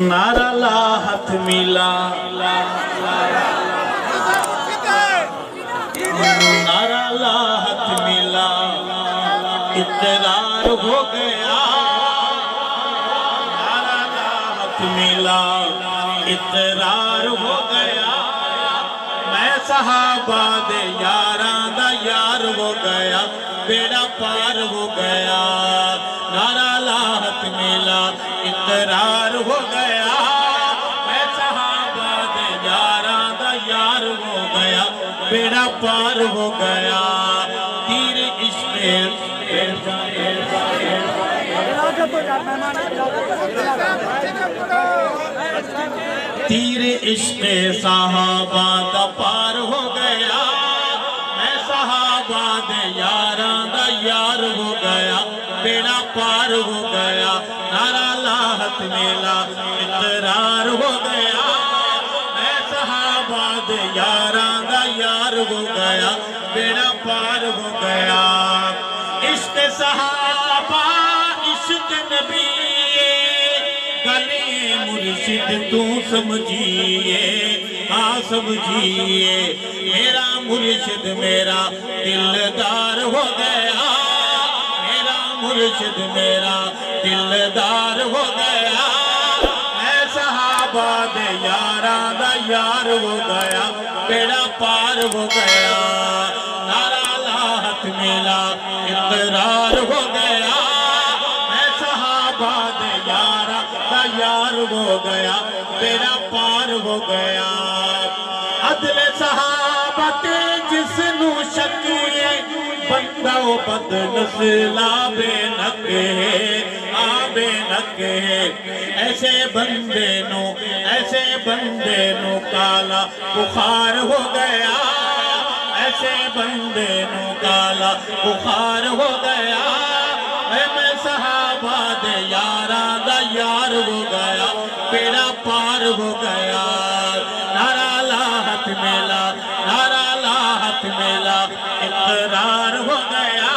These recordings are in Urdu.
نعرہ لا ہاتھ ملا نعرہ لا ہاتھ ملا اقرار ہو گیا نعرہ لا ہاتھ ملا اقرار ہو گیا میں صحابہ دے یاراں دا یار ہو گیا بیڑا پار ہو گیا نعرہ لا ہاتھ ملا اقرار ہو گیا میں صحابہ دے یاراں دا یار ہو گیا بیڑا پار ہو گیا تیر عشق تیر عشق صحابہ دا پار ہو گیا میں صحابہ دے یاراں دا یار ہو گیا بیڑا پار ہو گیا نعرہ لا ہاتھ ملا اقرار ہو گیا میں صحابہ دے یاراں دا یار ہو گیا بیڑا پار ہو گیا عشق صحابہ عشق نبی گلے مرشد تو سمجھیے ہاں سمجھیے میرا مرشد میرا دلدار ہو گیا میرا مرشد میرا دلدار ہو گیا اے صحابہ دے یاراں دا یار ہو گیا بیڑا پار ہو گیا نعرہ لا ہاتھ ملا اقرار ہو گیا اے صحابہ دے یاراں دا یار ہو گیا بیڑا پار ہو گیا عدل صحابہ تے جس نو شکیے بندہ و بد نسلا بے نک ہے بے نک ہے ایسے بندے نو کالا بخار ہو گیا ایسے بندے نو کالا بخار ہو گیا اے میں صحابہ دے یاراں دا یار ہو گیا بیڑا پار ہو گیا نعرہ لا ہاتھ ملا نعرہ لا ہاتھ ملا اقرار ہو گیا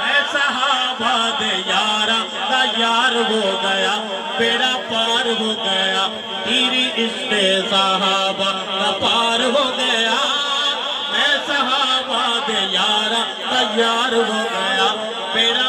اے صحابہ دے یاراں دا یار ہو گیا بیڑا پار ہو گیا تیری عشق صحابہ دا پار ہو گیا اے صحابہ دے یاراں دا یار ہو گیا بیڑا